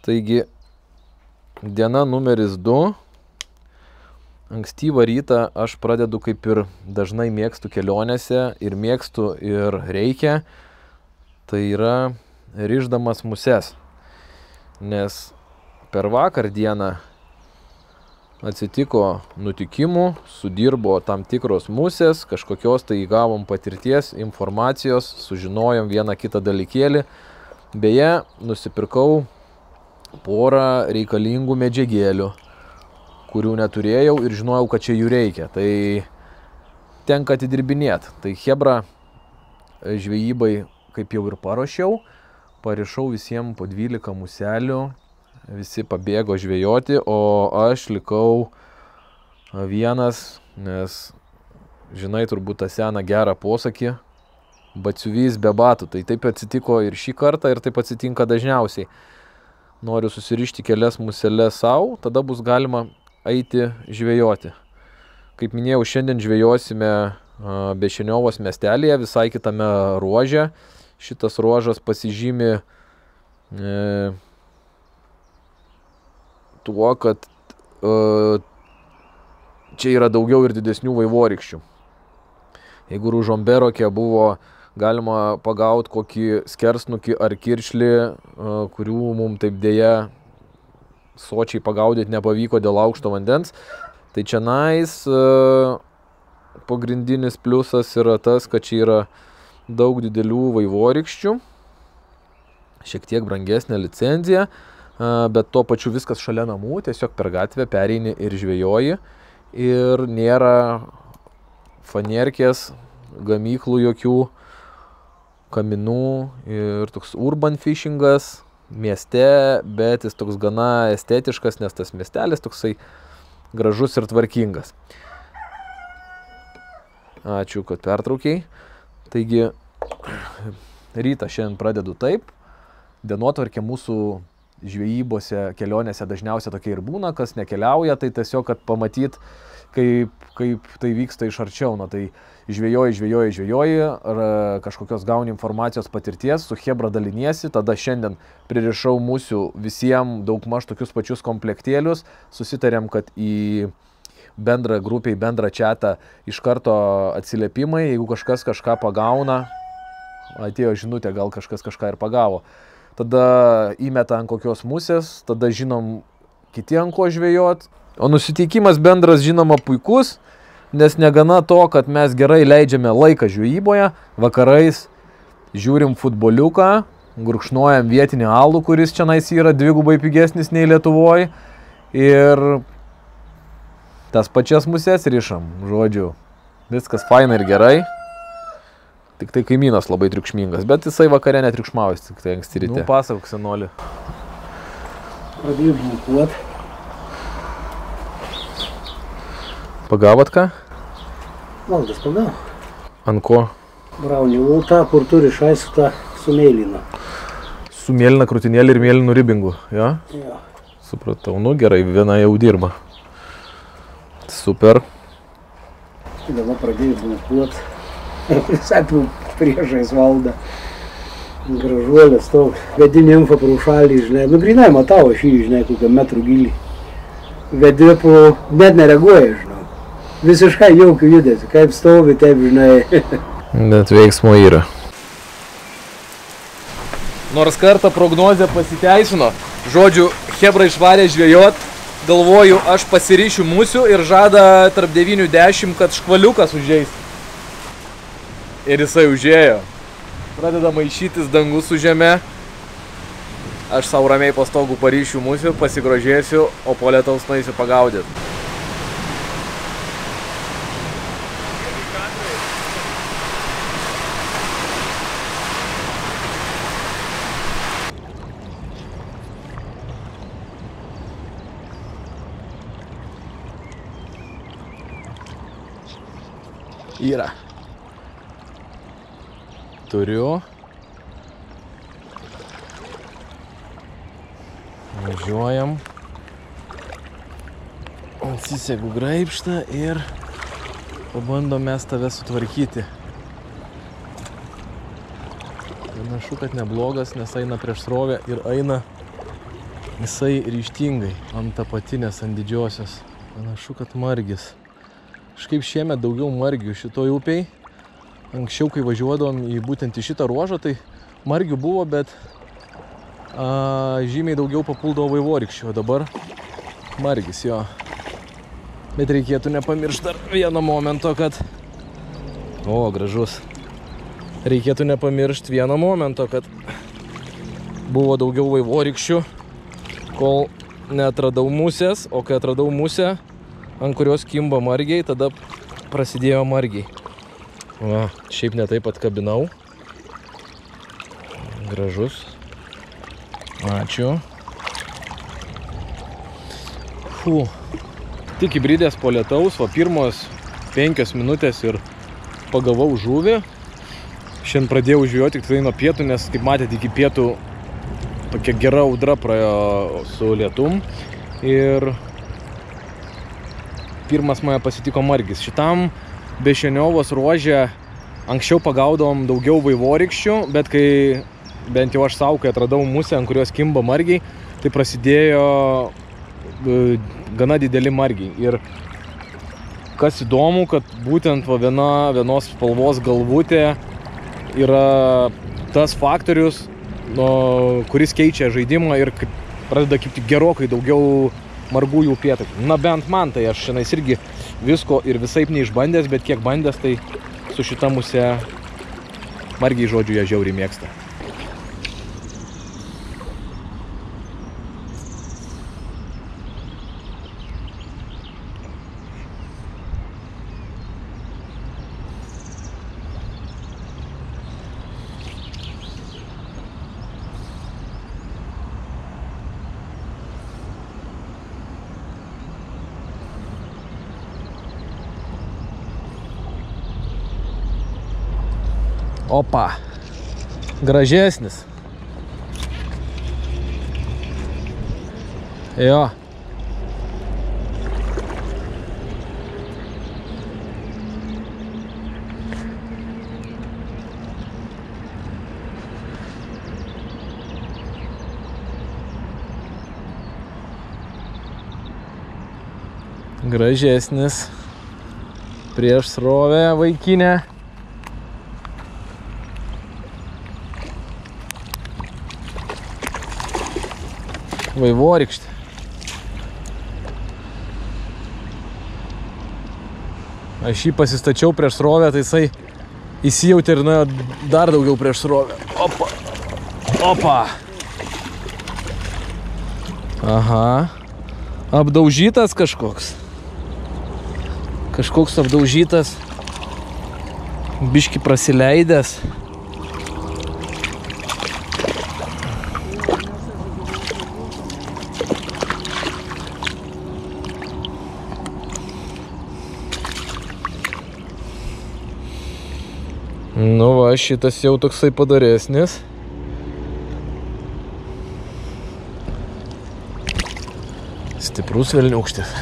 Taigi, diena numeris 2. Ankstyvą rytą aš pradedu, kaip ir dažnai mėgstu kelionėse, ir mėgstu, ir reikia. Tai yra rišdamas muses. Nes per vakar dieną atsitiko nutikimų, sudirbo tam tikros musės, kažkokios tai įgavom patirties, informacijos, sužinojom vieną kitą dalykėlį. Beje, nusipirkau porą reikalingų medžiagėlių, kurių neturėjau ir žinojau, kad čia jų reikia. Tai tenka atidirbinėti. Tai chebra žvejybai, kaip jau ir paruošiau, parišau visiems po 12 muselių, visi pabėgo žvejoti, o aš likau vienas, nes žinai turbūt tą seną gerą posakį, batsiuvys be batų. Tai taip atsitiko ir šį kartą ir taip atsitinka dažniausiai. Noriu susirišti kelias museles savo, tada bus galima eiti žvejoti. Kaip minėjau, šiandien žvejosime Bešeniovos miestelėje, visai kitame ruože. Šitas ruožas pasižymi tuo, kad čia yra daugiau ir didesnių vaivorykščių. Jeigu Ružomberokė buvo galima pagauti kokį skersnukį ar kiršlį, kurių mums taip dėja sočiai pagaudyti nepavyko dėl aukšto vandens, tai čianais pagrindinis pliusas yra tas, kad čia yra daug didelių vaivorykščių, šiek tiek brangesnė licenzija, bet tuo pačiu viskas šalia namų, tiesiog per gatvę pereini ir žvejoji ir nėra fanerkės, gamyklų jokių, kaminų ir toks urban fishingas mieste, bet jis toks gana estetiškas, nes tas miestelis toksai gražus ir tvarkingas. Ačiū, kad pertraukiai. Taigi, rytą šiandien pradedu taip. Dienotvarkė mūsų žvejybose, kelionėse dažniausiai tokia ir būna, kas nekeliauja, tai tiesiog, kad pamatyt, kaip tai vyksta iš arčiau. Na, tai žvejoji, ar kažkokios gauni informacijos patirties, su chebra daliniesi, tada šiandien pririšau musių visiems daugmaž tokius pačius komplektėlius, susitarėm, kad į bendrą grupę, į bendrą chatą iš karto atsiliepimai, jeigu kažkas kažką pagauna, atėjo žinutė, gal kažkas kažką ir pagavo. Tada įmeta ant kokios musės, tada žinom kiti ant ko žvejot. O nusiteikimas bendras žinoma puikus, nes negana to, kad mes gerai leidžiame laiką žvejyboje, vakarais žiūrim futboliuką, gurkšnojam vietinį alų, kuris čianais yra dvigubai pigesnis nei Lietuvoje, ir tas pačias muses rišam, žodžiu, viskas faina ir gerai. Tik tai kaimynas labai triukšmingas, bet jisai vakare netriukšmaujas, tik tai anksti ryte. Nu, pasakok, senoli. Pradėjau bulkuot. Pagavot ką? Valdas pagavo. Ant ko? Braunį ultą, kur turi šaisutą su mėlyna. Su mėlyna krūtinėlė ir mėlynu ribingu, jo? Jo. Supratau, nu gerai, viena jau dirba. Super. Dabar pradėjau bulkuot. Visai priešais Valdą. Gražuolės toks. Vedinį info pro šalį, žinai. Nu, grinai matau aš jį, žinai, kokią metrų gilį. Vedė pro, net nereaguoja, žinau. Visiškai jaukių judėsi. Kaip stovi, taip, žinai. Bet veiksmo yra. Nors kartą prognozė pasiteisino. Žodžiu, chebra išvarė žvejot. Galvoju, aš pasiryšiu musių ir žada tarp 9-10, kad škvaliukas užeis. Ir jisai užėjo. Pradeda maišytis dangus su žeme. Aš savo ramiai pastogų paryšiu musių, pasigrožėsiu, o po lietaus nueisiu pagaudyti. Yra. Turiu. Važiuojam. Atsisegu graibštą ir pabandom mes tave sutvarkyti. Panašu, kad neblogas, nes eina prieš srovę ir eina Jisai ryžtingai ant apatinės, ant didžiosios. Panašu, kad margis. Kažkaip šiemet daugiau margių šitoj upiai. Anksčiau, kai važiuodom būtent į šitą ruožą, tai margių buvo, bet žymiai daugiau papuldavo vaivorykščių. O dabar margis, jo. Bet reikėtų nepamiršti dar vieno momento, kad... O, gražus. Reikėtų nepamiršti vieno momento, kad buvo daugiau vaivorykščių, kol neatradau musės, o kai atradau musę, ant kurios kimba margiai, tada prasidėjo margiai. Va, šiaip ne taip atkabinau. Gražus. Ačiū. Fū. Tik įbridęs po lietaus, va pirmos 5 minutės ir pagavau žuvį. Šiandien pradėjau žvejoti tik tai nuo pietų, nes kaip matėte, iki pietų tokia gera audra praėjo su lietum. Ir pirmas mane pasitiko margis. Šitam Bešeniovos ruože anksčiau pagaudom daugiau vaivorykščių, bet kai bent jau aš savo, kai atradau musę, ant kurios kimba margiai, tai prasidėjo gana dideli margiai. Ir kas įdomu, kad būtent vienos spalvos galvutė yra tas faktorius, kuris keičia žaidimą ir pradeda kaip tik gerokai daugiau margųjų upėtakių. Na bent man, tai aš šiandien irgi visko ir visaip neišbandęs, bet kiek bandęs, tai su šita musė margiai, žodžiu, ją žiauriai mėgsta. Opa, gražesnis. Jo. Gražesnis. Prieš srovę vaikinę. Vaivorykštė. Aš jį pasistačiau prieš srovę, tai jisai įsijautė ir nuėjo dar daugiau prieš srovę. Opa. Opa. Aha. Apdaužytas kažkoks. Kažkoks apdaužytas. Biški prasileidęs. Nu va, šitas jau toksai padaresnis. Stiprus velniūkštis.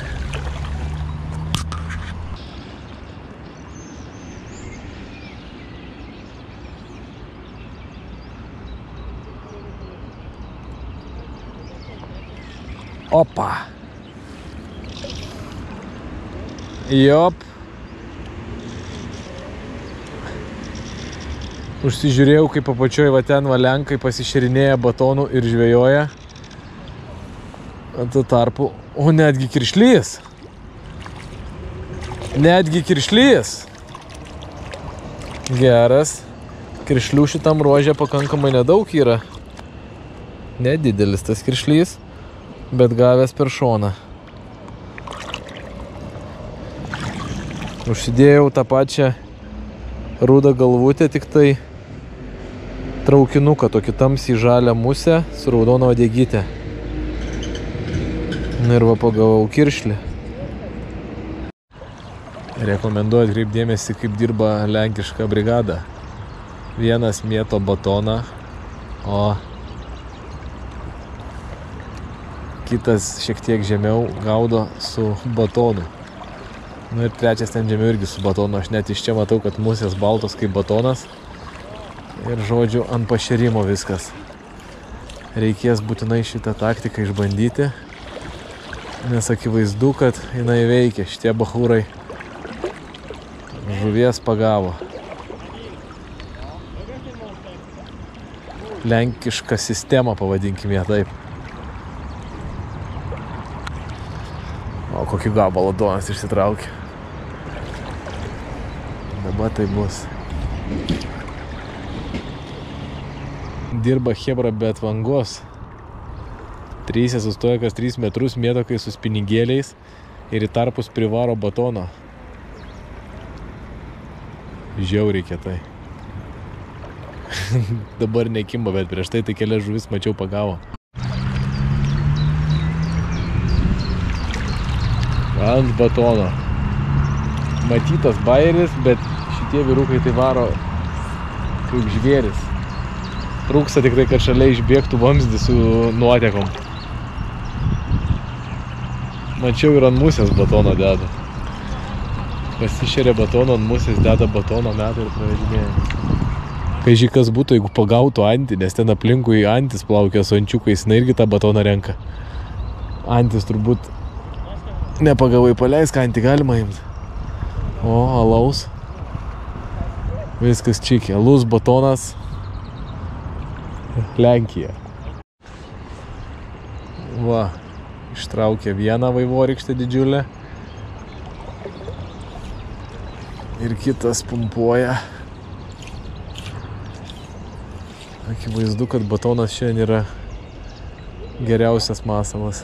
Opa. Jop. Užsižiūrėjau, kaip apačioj va ten valenkai pasišerinėja batonų ir žvejoja. Tuo tarpu, o netgi kiršlys. Netgi kiršlys. Geras. Kiršlių šitam ruože pakankamai nedaug yra. Nedidelis tas kiršlys, bet gavęs per šoną. Užsidėjau tą pačią rudą galvutę, tik tai traukinuką, tokį tamsiai žalią musę su raudona uodegyte. Na ir va pagavau kiršlį. Rekomenduoju atkreipti dėmesį, kaip dirba lenkiška brigada. Vienas mėto batoną, o kitas šiek tiek žemiau gaudo su batonu. Na ir trečias ten žemiau irgi su batonu. Aš net iš čia matau, kad musės baltos kaip batonas. Ir žodžiu, ant pašerimo viskas. reikės būtinai šitą taktiką išbandyti, nes akivaizdu, kad jinai veikia. Šitie bachūrai žuvies pagavo. Lenkišką sistemą, pavadinkim ją taip. O kokį gabalą Donas išsitraukė. Dabar tai bus. Dirba chebra be atvangos. Trysia sustoja kas 3 metrus, mėto kai su spinigėliais ir į tarpus privaro batono. Žiauriai kietai. Dabar nekimba, bet prieš tai kelias žuvis mačiau pagavo. Ant batono. Matytas bairis, bet šitie vyrukai tai varo kaip žvėris. Trūksta tikrai, kad šalia išbėgtų vamzdį su nuotekom. Mačiau ir ant musės batono deda. Pasišeria batono ant musės, deda batono metą ir pravedinėja. Kaži kas būtų, jeigu pagautų antį, nes ten aplinkui antis plaukia su ančiukais, na irgi tą batoną renka. Antis turbūt nepagavai, paleisk, antį galima imti. O, alaus. Viskas čiki. Alus, batonas. Lenkija. Va, ištraukė vieną vaivorykštę didžiulę. Ir kitas pumpuoja. Akivaizdu, kad batonas šiandien yra geriausias masalas.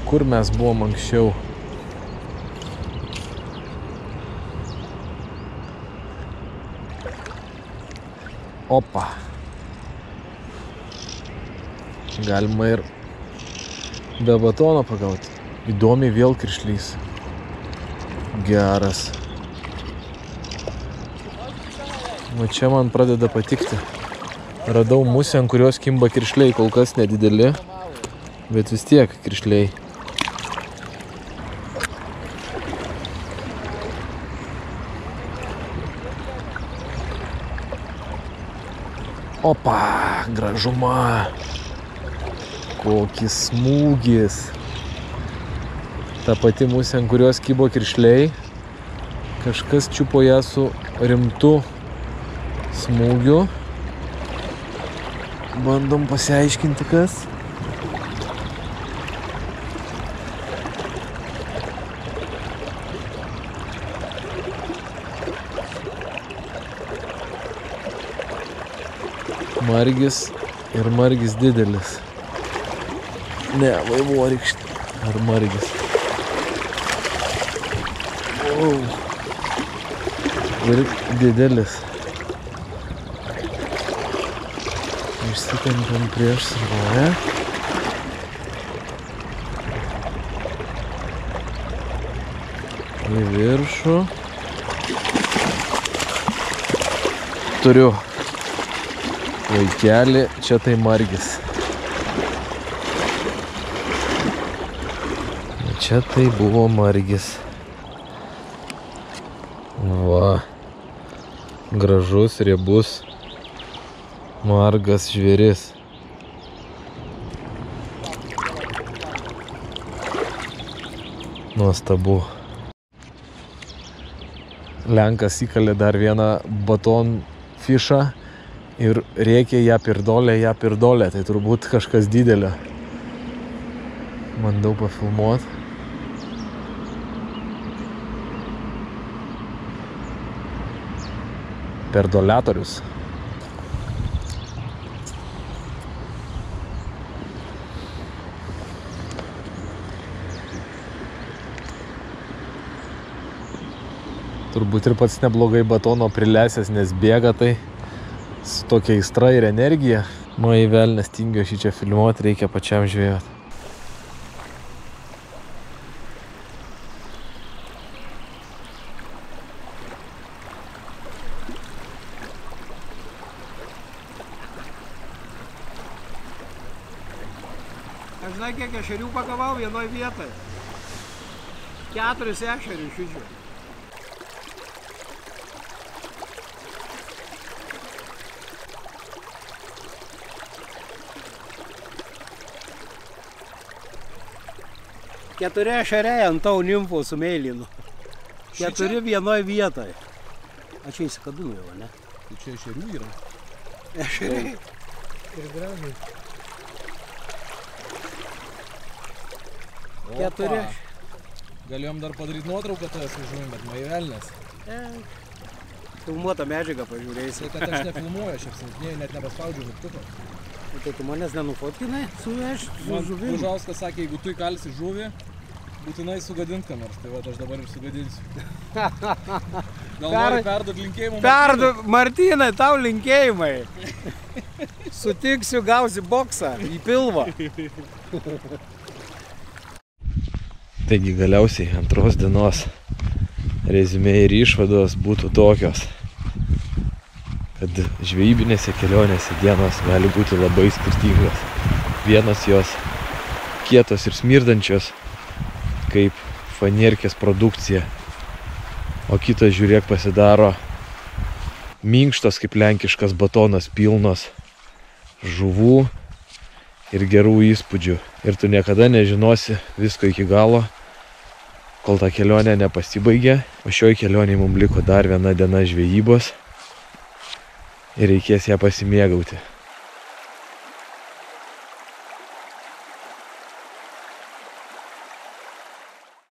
Kur mes buvom anksčiau? Opa. Galima ir be batono pagauti. Įdomiai vėl kiršlys. Geras. O čia man pradeda patikti. Radau musę, ant kurios kimba kiršliai, kol kas nedideli, bet vis tiek kiršliai. Opa, gražuma. Kokis smūgis. Ta pati musė, ant kurios kybo kiršliai. Kažkas čiupo ją su rimtu smūgiu. Bandom pasiaiškinti, kas. Margis ir margis didelis. Ne, vaivorykštė. Ar margis. Ir didelis. Išsitempiam prieš savoje. Į viršų. Turiu vaikelį, čia tai margis. Čia tai buvo margis. Va, gražus, riebus, margas žvėris. Nuostabu. Lenkas įkalė dar vieną baton fišą ir rėkė ją pirdolė, tai turbūt kažkas didelio. Bandau pafilmuoti. Perdoliatorius. Turbūt ir pats neblogai batono prilesęs, nes bėga tai su tokia aistra ir energija. Man į velnės tingio šį čia filmuoti, reikia pačiam žvejoti. Žinai, kiek ešerių pagavau vienoj vietoj? 4 ešerių šiudžių. 4 ešeriai ant tau nimfo su meilinu. 4 vienoj vietoje. A čia įsikabino jau, ne? Tai čia ešerių yra. Ešeriai. Ir gražiai. 4. Galėjom dar padaryti nuotrauką toje su žuvim, bet maivelnės. Filmuotą medžiagą pažiūrėsi. Tai kad aš nefilmuoju, aš apsintinėjau, net nepaspaudžiu mygtuko. Tai tu manęs nenufotkinai su žuvim? Gužauskas sakė, jeigu tu įkalsi žuvį, būtinai sugadint ką nors. Tai va, aš dabar ir sugadinsiu. Gal nori perduot linkėjimą? Perduot, Martynai, tau linkėjimai. Sutiksiu, gausi boksą į pilvą. Taigi galiausiai antros dienos reziumė ir išvados būtų tokios, kad žvejybinėse kelionėse dienos gali būti labai skirtingos. Vienos jos kietos ir smirdančios, kaip fanierkės produkcija, o kitos, žiūrėk, pasidaro minkštos kaip lenkiškas batonas, pilnos žuvų ir gerų įspūdžių. Ir tu niekada nežinosi visko iki galo, kol ta kelionė nepasibaigė. O šioj kelionėje mums liko dar viena diena žvejybos ir reikės ją pasimėgauti.